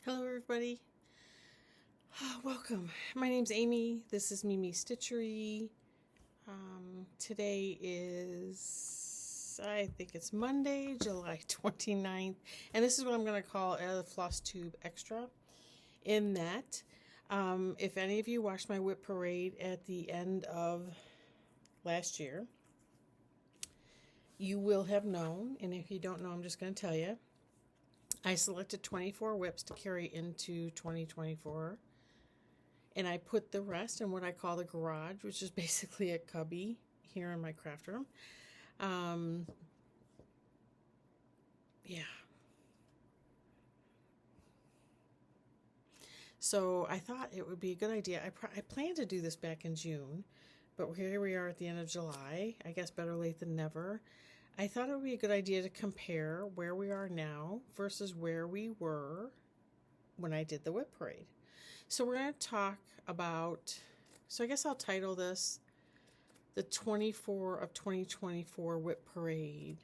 Hello everybody. Welcome. My name's Amy. This is Mimi Stitchery. Today is, I think it's Monday, July 29th. And this is what I'm going to call a Flosstube Extra. In that, if any of you watched my whip parade at the end of last year, you will have known. And if you don't know, I'm just going to tell you. I selected 24 whips to carry into 2024. And I put the rest in what I call the garage, which is basically a cubby here in my craft room. Yeah. So I thought it would be a good idea. I planned to do this back in June, but here we are at the end of July. I guess better late than never. I thought it would be a good idea to compare where we are now versus where we were when I did the whip parade. So we're going to talk about, so I guess I'll title this the 24 of 2024 whip parade.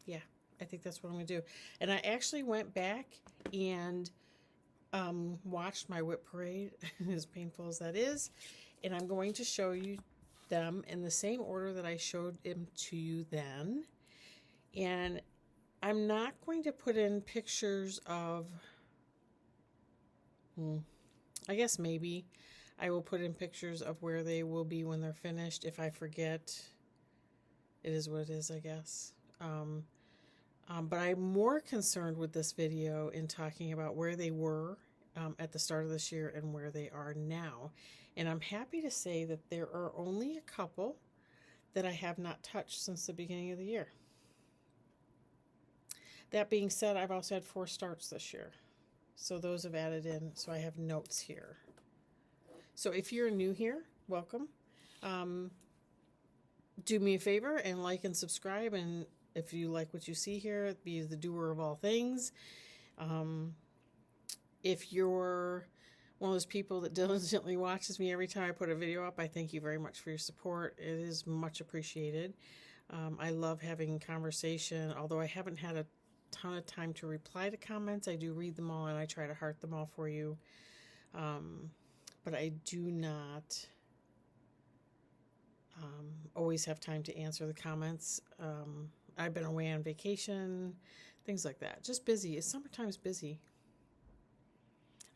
Yeah, I think that's what I'm going to do. And I actually went back and watched my whip parade, as painful as that is. And I'm going to show you them in the same order that I showed them to you then. And I'm not going to put in pictures of, I guess maybe I will put in pictures of where they will be when they're finished. If I forget, it is what it is, I guess. But I'm more concerned with this video in talking about where they were at the start of this year and where they are now. And I'm happy to say that there are only a couple that I have not touched since the beginning of the year. That being said, I've also had 4 starts this year. So those have added in, so I have notes here. So if you're new here, welcome. Do me a favor and like and subscribe, and if you like what you see here, be the doer of all things. If you're one of those people that diligently watches me every time I put a video up, I thank you very much for your support. It is much appreciated. I love having conversation, although I haven't had a ton of time to reply to comments. I do read them all and I try to heart them all for you. But I do not always have time to answer the comments. I've been away on vacation, things like that. Just busy. Summertime's busy.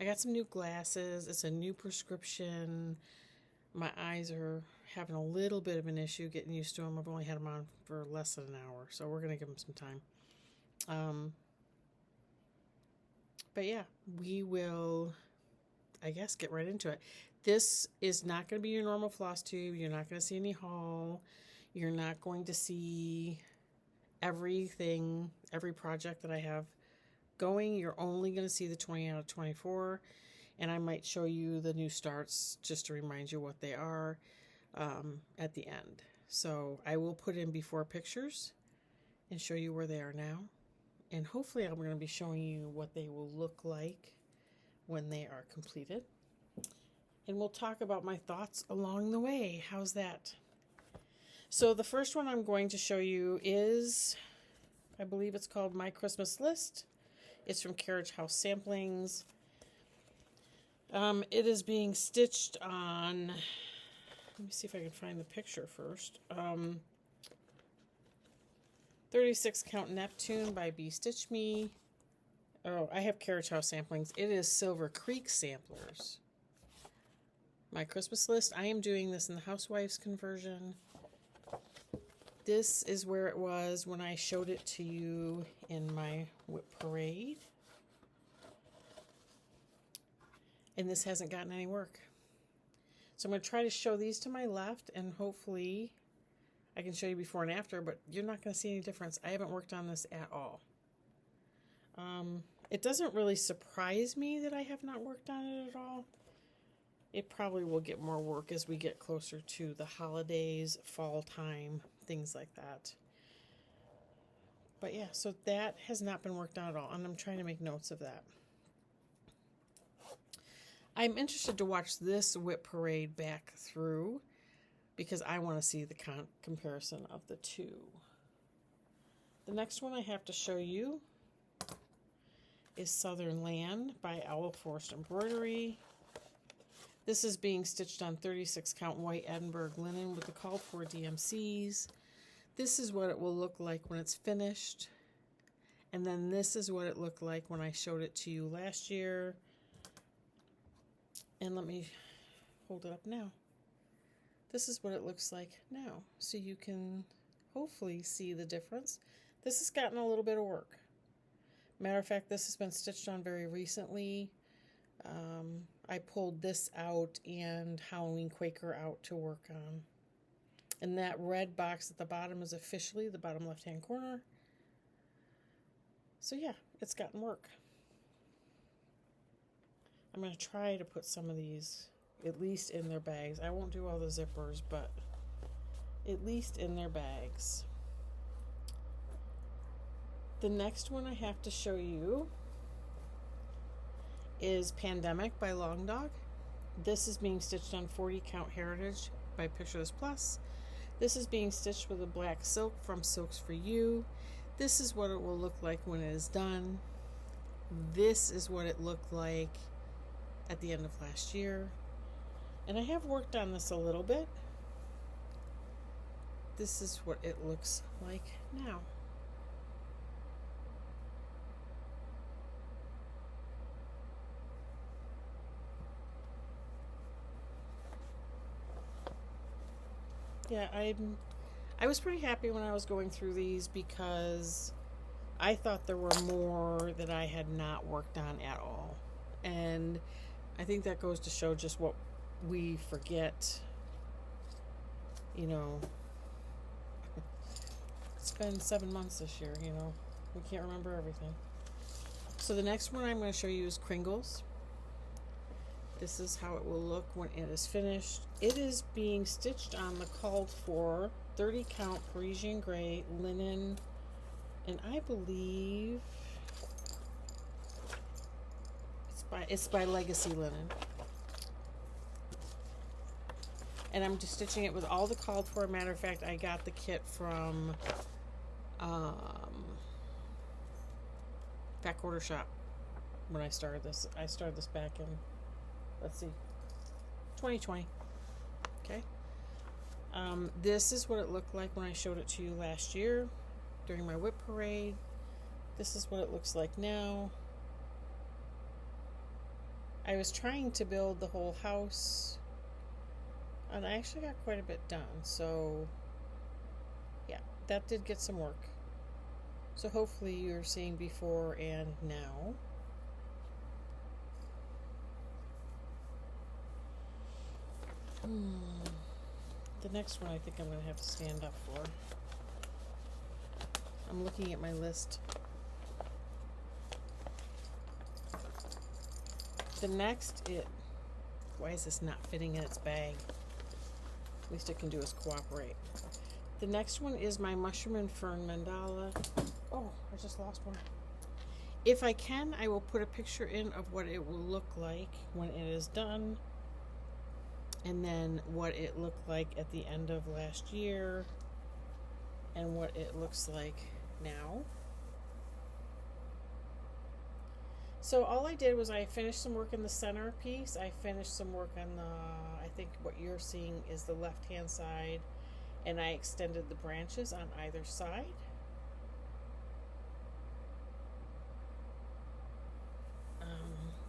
I got some new glasses. It's a new prescription. My eyes are having a little bit of an issue getting used to them. I've only had them on for less than an hour, so we're going to give them some time. But yeah, we will, I guess, get right into it. This is not going to be your normal Flosstube. You're not going to see any haul. You're not going to see everything, every project that I have going. You're only going to see the 20 out of 24. And I might show you the new starts just to remind you what they are at the end. So I will put in before pictures and show you where they are now. And hopefully I'm going to be showing you what they will look like when they are completed. And we'll talk about my thoughts along the way. How's that? So the first one I'm going to show you is, I believe it's called My Christmas List. It's from Carriage House Samplings. It is being stitched on, let me see if I can find the picture first. 36 Count Neptune by Bee Stitch Me. Oh, I have Carriage House Samplings. It is Silver Creek Samplers. My Christmas List. I am doing this in the Housewife's conversion. This is where it was when I showed it to you in my whip parade. And this hasn't gotten any work. So I'm going to try to show these to my left, and hopefully I can show you before and after, but you're not going to see any difference. I haven't worked on this at all. It doesn't really surprise me that I have not worked on it at all. It probably will get more work as we get closer to the holidays, fall time, things like that. But yeah, so that has not been worked on at all, and I'm trying to make notes of that. I'm interested to watch this whip parade back through because I want to see the comparison of the two. The next one I have to show you is Southern Land by Owl Forest Embroidery. This is being stitched on 36 count white Edinburgh linen with the called for DMCs. This is what it will look like when it's finished. And then this is what it looked like when I showed it to you last year. And let me hold it up now. This is what it looks like now. So you can hopefully see the difference. This has gotten a little bit of work. Matter of fact, this has been stitched on very recently. I pulled this out and Halloween Quaker out to work on. And that red box at the bottom is officially the bottom left-hand corner. So yeah, it's gotten work. I'm going to try to put some of these at least in their bags. I won't do all the zippers, but at least in their bags. The next one I have to show you is Pandemic by Long Dog. This is being stitched on 40 count Heritage by Picture This Plus. This is being stitched with a black silk from Silks for You. This is what it will look like when it is done. This is what it looked like at the end of last year. And I have worked on this a little bit. This is what it looks like now. Yeah, I was pretty happy when I was going through these because I thought there were more that I had not worked on at all. And I think that goes to show just what we forget. You know, it's been 7 months this year, you know. We can't remember everything. So the next one I'm going to show you is Kringles. This is how it will look when it is finished. It is being stitched on the called for 30 count Parisian gray linen, and I believe it's by Legacy Linen. And I'm just stitching it with all the called for. Matter of fact, I got the kit from Back Order Shop when I started this. I started this back in, let's see, 2020. Okay. This is what it looked like when I showed it to you last year during my whip parade. This is what it looks like now. I was trying to build the whole house, and I actually got quite a bit done. So yeah, that did get some work. So hopefully you're seeing before and now. The next one I think I'm going to have to stand up for. I'm looking at my list. The next, why is this not fitting in its bag? Least it can do is cooperate. The next one is my Mushroom and Fern Mandala. Oh, I just lost one. If I can, I will put a picture in of what it will look like when it is done. And then what it looked like at the end of last year. And what it looks like now. So all I did was I finished some work in the center piece. I finished some work on the, I think what you're seeing is the left-hand side. And I extended the branches on either side.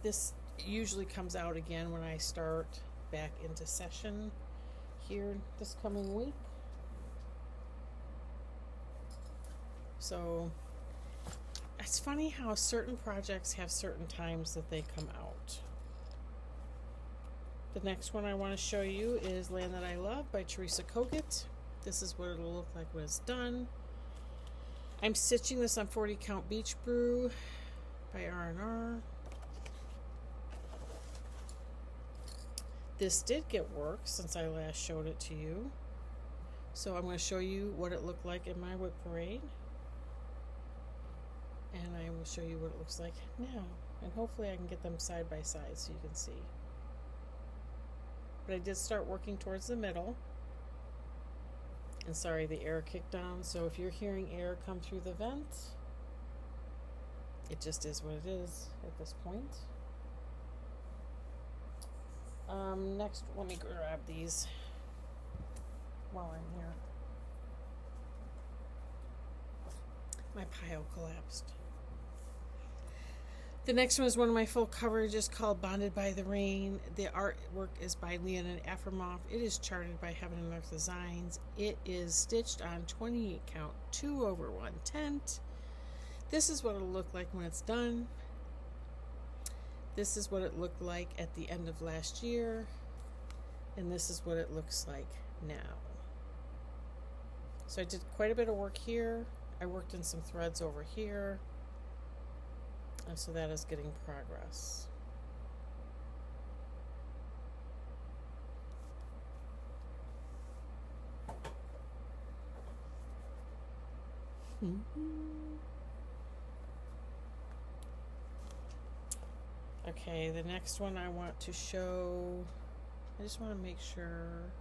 This usually comes out again when I start back into session here this coming week. So it's funny how certain projects have certain times that they come out. The next one I want to show you is Land That I Love by Teresa Kogut. This is what it'll look like when it's done. I'm stitching this on 40 count Beach Brew by R&R. This did get work since I last showed it to you. So I'm going to show you what it looked like in my whip parade. And I will show you what it looks like now. And hopefully I can get them side by side so you can see. But I did start working towards the middle. And sorry, the air kicked on. So if you're hearing air come through the vent, It just is what it is at this point. Next, let me grab these while I'm here. My pile collapsed. The next one is one of my full coverages called Bonded by the Rain. The artwork is by Leonid Afremov. It is charted by Heaven and Earth Designs. It is stitched on 28 count 2/110. This is what it'll look like when it's done. This is what it looked like at the end of last year. And this is what it looks like now. So I did quite a bit of work here. I worked in some threads over here. And so that is getting progress. Okay, the next one I want to show, I just want to make sure.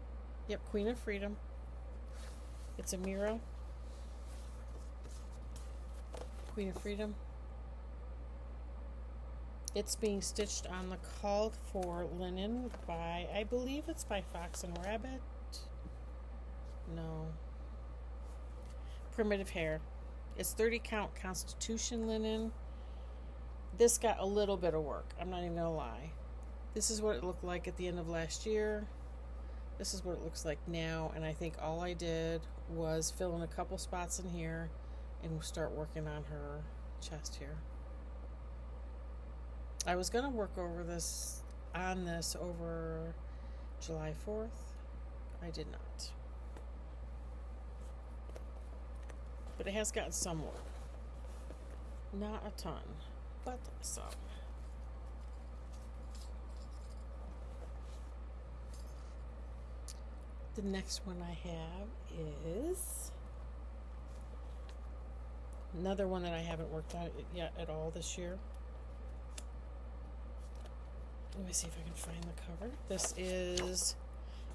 Yep, Queen of Freedom. It's a Miro. Queen of Freedom. It's being stitched on the called for linen by, I believe it's by Fox and Rabbit. No. Primitive Hair. It's 30 count Constitution linen. This got a little bit of work. I'm not even going to lie. This is what it looked like at the end of last year. This is what it looks like now. And I think all I did was fill in a couple spots in here and start working on her chest here. I was going to work over this, on this over July 4th. I did not. But it has gotten some work. Not a ton, but some. The next one I have is another one that I haven't worked on yet at all this year. Let me see if I can find the cover. This is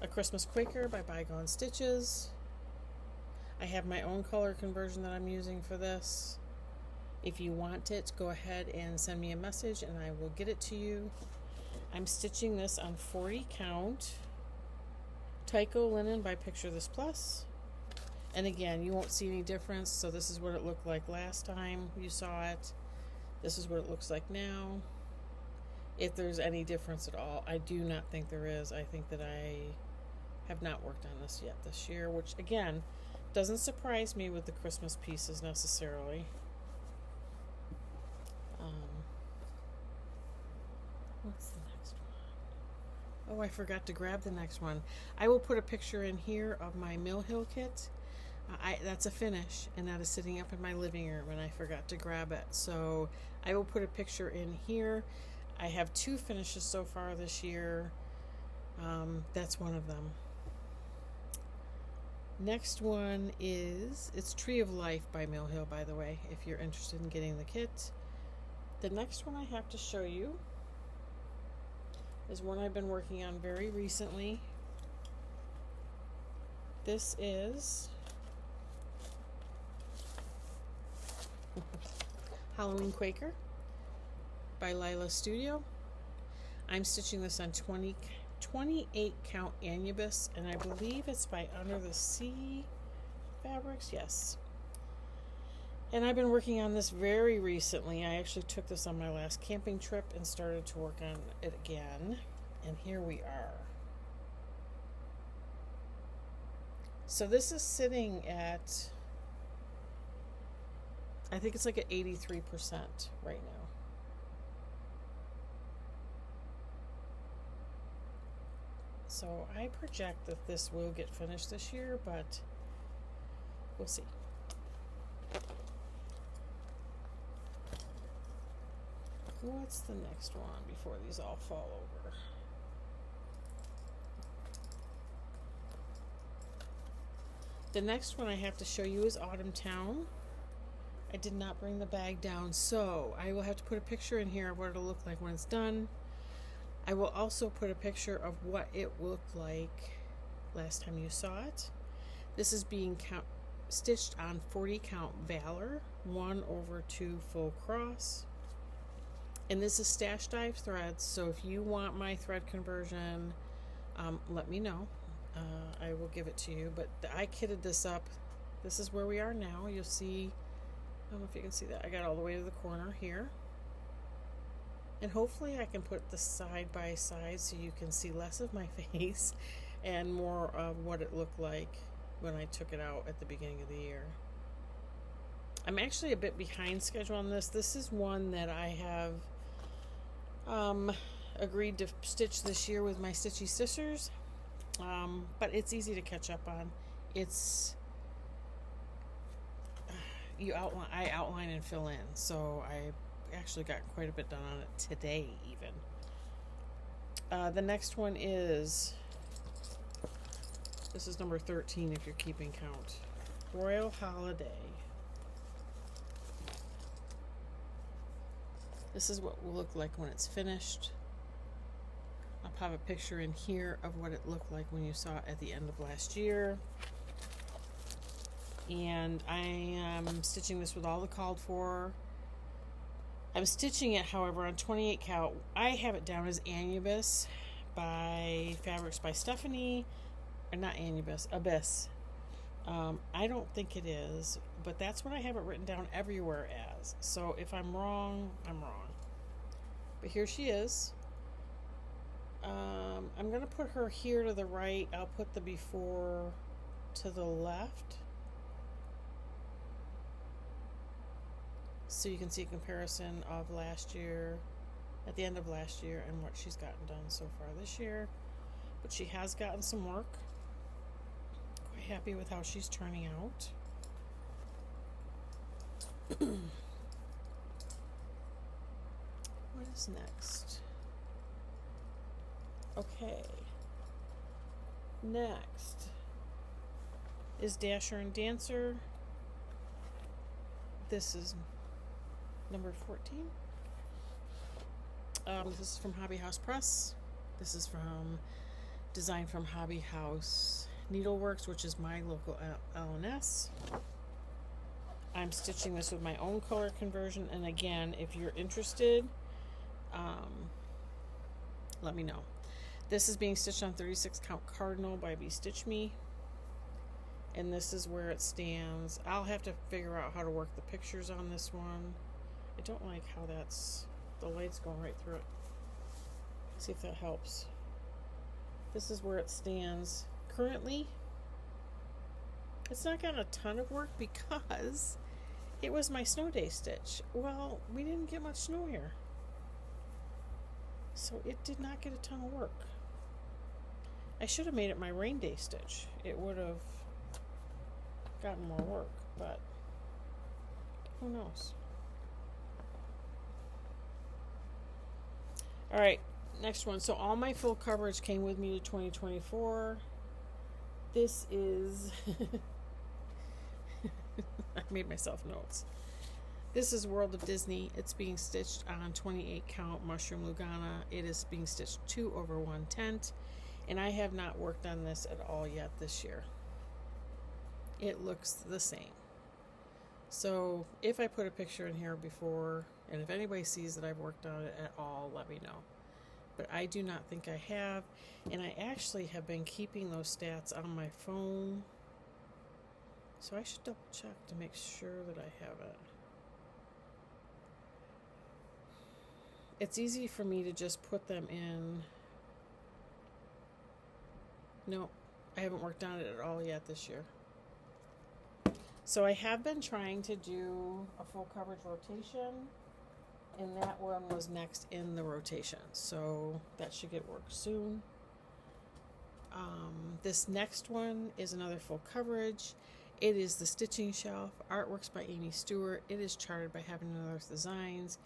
A Christmas Quaker by Bygone Stitches. I have my own color conversion that I'm using for this. If you want it, go ahead and send me a message and I will get it to you. I'm stitching this on 40 count Tyco linen by Picture This Plus. And again, you won't see any difference. So this is what it looked like last time you saw it. This is what it looks like now. If there's any difference at all, I do not think there is. I think that I have not worked on this yet this year, which again, doesn't surprise me with the Christmas pieces necessarily. What's the next one? Oh, I forgot to grab the next one. I will put a picture in here of my Mill Hill kit. That's a finish, and that is sitting up in my living room, and I forgot to grab it. So I will put a picture in here. I have 2 finishes so far this year. That's one of them. Next one is, it's Tree of Life by Mill Hill, by the way, if you're interested in getting the kit. The next one I have to show you is one I've been working on very recently. This is Halloween Quaker by Lila Studio. I'm stitching this on 28 count Anubis, and I believe it's by Under the Sea Fabrics. Yes. And I've been working on this very recently. I actually took this on my last camping trip and started to work on it again. And here we are. So this is sitting at, I think it's like at 83% right now. So I project that this will get finished this year, but we'll see. What's the next one before these all fall over? The next one I have to show you is Autumn Town. I did not bring the bag down, so I will have to put a picture in here of what it'll look like when it's done. I will also put a picture of what it looked like last time you saw it. This is being stitched on 40 count Valor 1/2 full cross. And this is Stash Dive threads, so if you want my thread conversion, let me know. I will give it to you. But I kitted this up. This is where we are now. You'll see, I don't know if you can see that. I got all the way to the corner here. And hopefully I can put this side by side so you can see less of my face and more of what it looked like when I took it out at the beginning of the year. I'm actually a bit behind schedule on this. This is one that I have agreed to stitch this year with my Stitchy Sisters. But it's easy to catch up on. It's I outline and fill in, so I actually got quite a bit done on it today even. The next one is, this is number 13 if you're keeping count. Royal Holiday. This is what will look like when it's finished. I'll pop a picture in here of what it looked like when you saw it at the end of last year. And I am stitching this with all the called for. I'm stitching it, however, on 28 count. I have it down as Anubis by Fabrics by Stephanie. Or not Anubis, Abyss. I don't think it is, but that's what I have it written down everywhere as. So if I'm wrong, I'm wrong. But here she is. I'm going to put her here to the right. I'll put the before to the left, so you can see a comparison of last year, at the end of last year, and what she's gotten done so far this year. But she has gotten some work. Quite happy with how she's turning out. What is next? Okay. Next is Dasher and Dancer. This is number 14. This is from Hobby House Press. This is from Design from Hobby House Needleworks, which is my local LNS. I'm stitching this with my own color conversion, and again, if you're interested, let me know. This is being stitched on 36 count Cardinal by Be Stitch Me, and this is where it stands. I'll have to figure out how to work the pictures on this one. I don't like how the light's going right through it. See if that helps. This is where it stands currently. It's not got a ton of work because it was my snow day stitch. Well, we didn't get much snow here, so it did not get a ton of work. I should have made it my rain day stitch. It would have gotten more work, but who knows? All right, next one. So all my full coverage came with me to 2024. This is I made myself notes. This is World of Disney. It's being stitched on 28 count Mushroom Lugana. It is being stitched 2/110, and I have not worked on this at all yet this year. It looks the same. So if I put a picture in here before, and if anybody sees that I've worked on it at all, let me know. But I do not think I have, and I actually have been keeping those stats on my phone, so I should double check to make sure that I have it. It's easy for me to just put them in. No, I haven't worked on it at all yet this year. So I have been trying to do a full coverage rotation, and that one was next in the rotation, so that should get work soon. This next one is another full coverage. It is the Stitching Shelf, artworks by Amy Stewart. It is charted by Heaven and Earth Designs.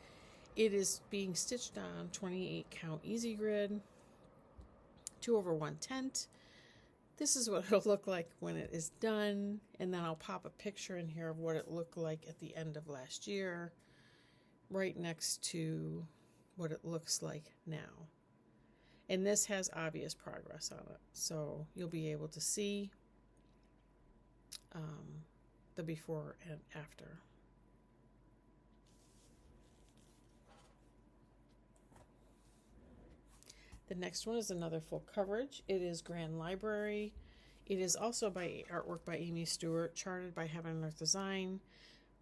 It is being stitched on 28 count Easy Grid, 2/110. This is what it'll look like when it is done, and then I'll pop a picture in here of what it looked like at the end of last year, right next to what it looks like now. And this has obvious progress on it, so you'll be able to see the before and after. The next one is another full coverage. It is Grand Library. It is also by artwork by Amy Stewart, charted by Heaven and Earth Design,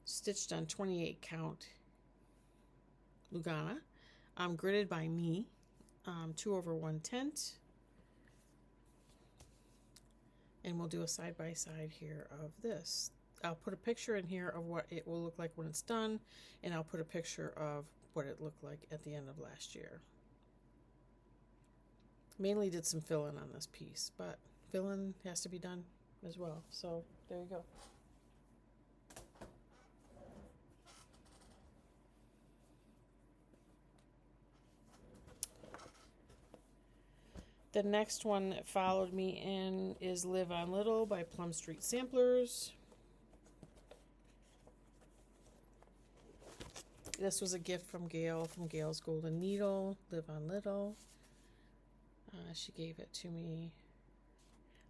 stitched on 28 count Lugana, gridded by me, 2/1 tent. And we'll do a side-by-side here of this. I'll put a picture in here of what it will look like when it's done, and I'll put a picture of what it looked like at the end of last year. Mainly did some fill-in on this piece, but fill-in has to be done as well. So there you go. The next one that followed me in is Live on Little by Plum Street Samplers. This was a gift from Gail, from Gail's Golden Needle, Live on Little. She gave it to me.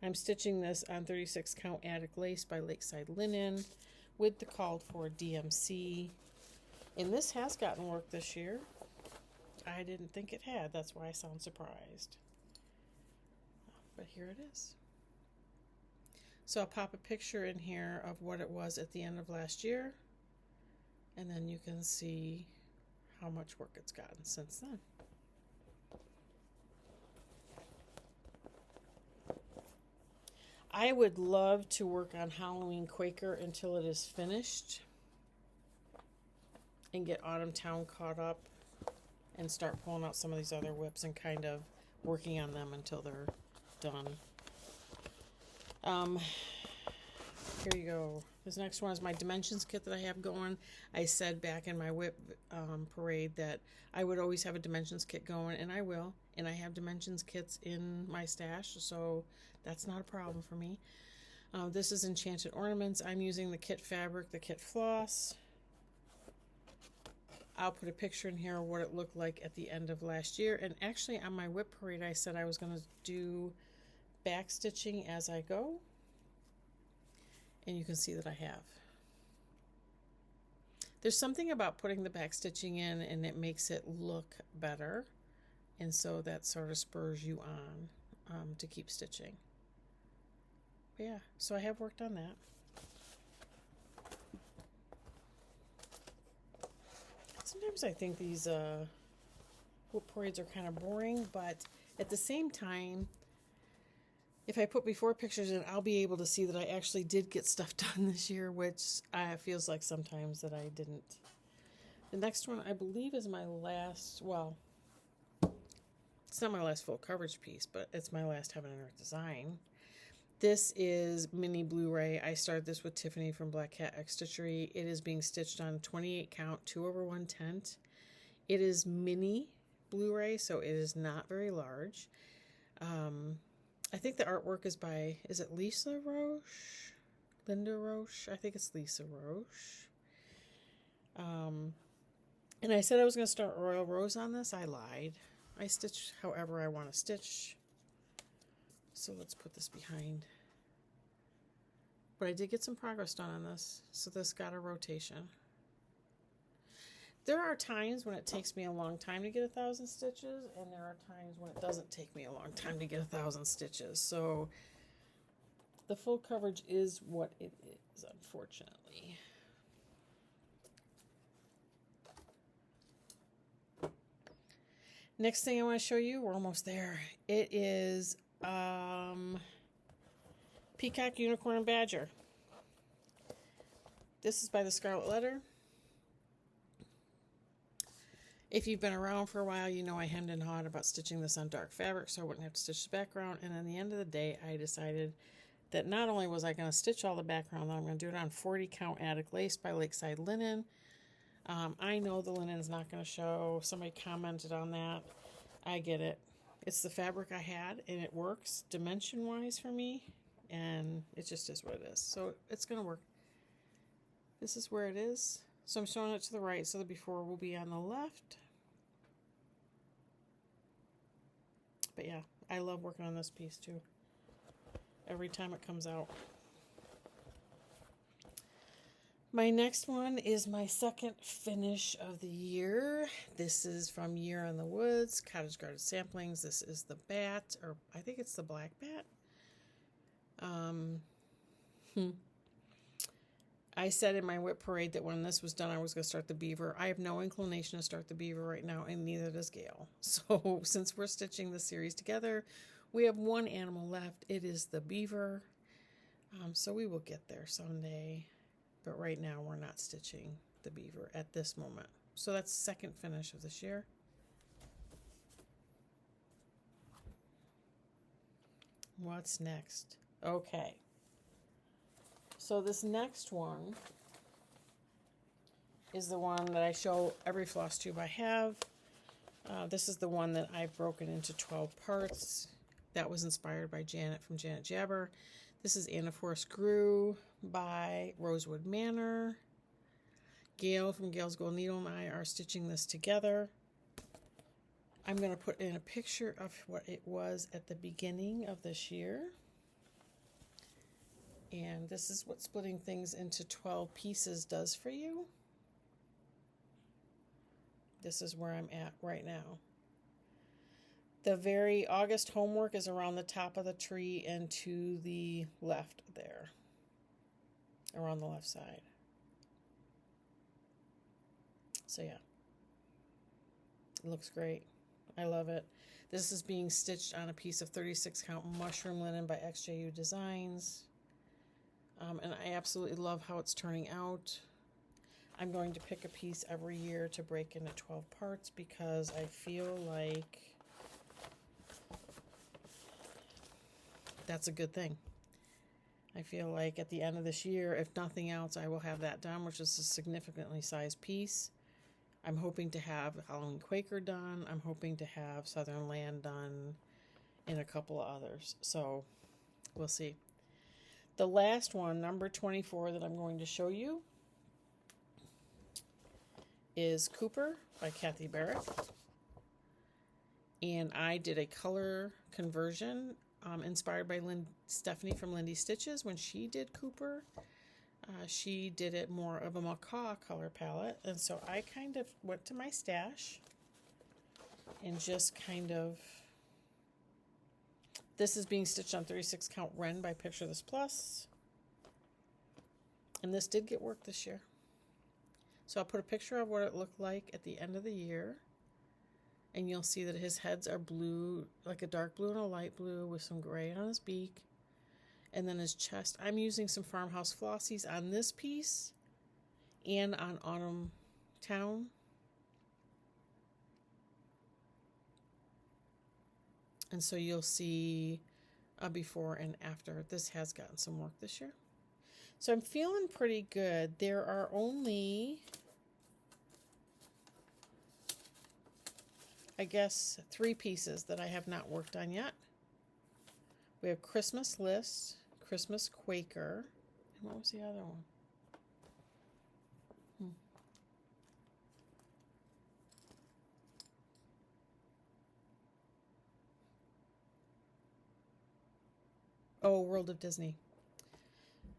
I'm stitching this on 36 count Attic Lace by Lakeside Linen with the called for DMC. And this has gotten work this year. I didn't think it had. That's why I sound surprised. But here it is. So I'll pop a picture in here of what it was at the end of last year. And then you can see how much work it's gotten since then. I would love to work on Halloween Quaker until it is finished and get Autumn Town caught up and start pulling out some of these other whips and kind of working on them until they're done. Here you go. This next one is my dimensions kit that I have going. I said back in my whip parade that I would always have a dimensions kit going, and I will. And I have dimensions kits in my stash, so that's not a problem for me. This is Enchanted Ornaments. I'm using the kit fabric, the kit floss. I'll put a picture in here of what it looked like at the end of last year. And actually on my whip parade, I said I was going to do back stitching as I go. And you can see that I have. There's something about putting the back stitching in and it makes it look better. And so that sort of spurs you on to keep stitching. But yeah, so I have worked on that. Sometimes I think these whip parades are kind of boring, but at the same time, if I put before pictures in, I'll be able to see that I actually did get stuff done this year, which feels like sometimes that I didn't. The next one, I believe, is my last, well, it's not my last full coverage piece, but it's my last Heaven and Earth Design. This is mini Blu-ray. I started this with Tiffany from Black Cat X Stitchery. It is being stitched on 28 count, 2/1 tent. It is mini Blu-ray, so it is not very large. I think the artwork is by, is it Lisa Roche? Linda Roche? I think it's Lisa Roche. And I said I was going to start Royal Rose on this. I lied. I stitch however I want to stitch. So let's put this behind. But I did get some progress done on this. So this got a rotation. There are times when it takes me a long time to get 1,000 stitches, and there are times when it doesn't take me a long time to get 1,000 stitches. So the full coverage is what it is, unfortunately. Next thing I want to show you, we're almost there. It is Peacock, Unicorn, and Badger. This is by the Scarlet Letter. If you've been around for a while, you know I hemmed and hawed about stitching this on dark fabric so I wouldn't have to stitch the background. And at the end of the day, I decided that not only was I going to stitch all the background, I'm going to do it on 40 count Attic Lace by Lakeside Linen. I know the linen's not going to show. Somebody commented on that. I get it. It's the fabric I had, and it works dimension-wise for me. And it just is what it is. So it's going to work. This is where it is. So I'm showing it to the right, so the before will be on the left. But yeah, I love working on this piece too. Every time it comes out. My next one is my second finish of the year. This is from Year in the Woods, Cottage Garden Samplings. This is the bat, or I think it's the black bat. I said in my whip parade that when this was done, I was going to start the beaver. I have no inclination to start the beaver right now, and neither does Gail. So since we're stitching the series together, we have one animal left. It is the beaver. So we will get there someday. But right now, we're not stitching the beaver at this moment. So that's second finish of this year. What's next? Okay. So this next one is the one that I show every Flosstube I have. This is the one that I've broken into 12 parts. That was inspired by Janet from Janet Jabber. This is Anaphorus Grew by Rosewood Manor. Gail from Gail's Gold Needle and I are stitching this together. I'm going to put in a picture of what it was at the beginning of this year. And this is what splitting things into 12 pieces does for you. This is where I'm at right now. The very August homework is around the top of the tree and to the left there, around the left side. So yeah, it looks great. I love it. This is being stitched on a piece of 36 count mushroom linen by XJU Designs. And I absolutely love how it's turning out. I'm going to pick a piece every year to break into 12 parts because I feel like that's a good thing. I feel like at the end of this year, if nothing else, I will have that done, which is a significantly sized piece. I'm hoping to have Halloween Quaker done. I'm hoping to have Southern Land done and a couple of others. So we'll see. The last one, number 24, that I'm going to show you is Cooper by Kathy Barrett. And I did a color conversion inspired by Stephanie from Lindy Stitches. When she did Cooper, she did it more of a macaw color palette. And so I kind of went to my stash and just kind of... This is being stitched on 36 count Wren by Picture This Plus. And this did get work this year. So I'll put a picture of what it looked like at the end of the year. And you'll see that his heads are blue, like a dark blue and a light blue with some gray on his beak. And then his chest. I'm using some Farmhouse Flossies on this piece and on Autumn Town. And so you'll see a before and after. This has gotten some work this year. So I'm feeling pretty good. There are only, I guess, 3 pieces that I have not worked on yet. We have Christmas List, Christmas Quaker, and what was the other one? Oh, World of Disney.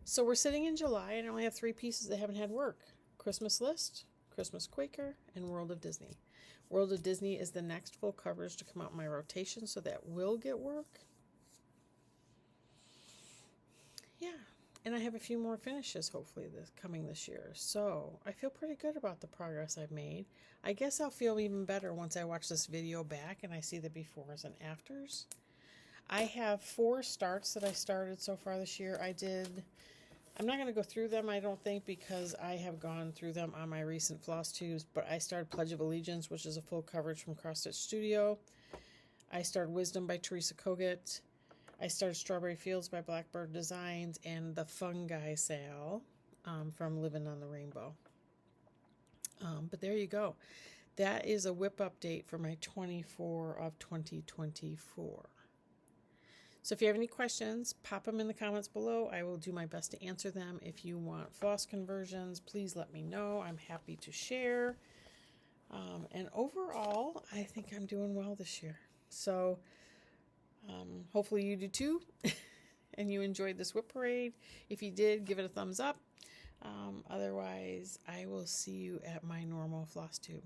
So we're sitting in July and I only have 3 pieces that haven't had work. Christmas List, Christmas Quaker, and World of Disney. World of Disney is the next full coverage to come out in my rotation, so that will get work. Yeah, and I have a few more finishes hopefully coming this year. So I feel pretty good about the progress I've made. I guess I'll feel even better once I watch this video back and I see the befores and afters. I have 4 starts that I started so far this year. I'm not going to go through them, I don't think, because I have gone through them on my recent Flosstubes, but I started Pledge of Allegiance, which is a full coverage from Cross Stitch Studio. I started Wisdom by Teresa Kogut. I started Strawberry Fields by Blackbird Designs and the Fungi Sale from Living on the Rainbow. But there you go. That is a whip update for my 24 of 2024. So if you have any questions, pop them in the comments below. I will do my best to answer them. If you want floss conversions, please let me know. I'm happy to share. And overall, I think I'm doing well this year. So hopefully you do too. And you enjoyed this whip parade. If you did, give it a thumbs up. Otherwise, I will see you at my normal floss tube.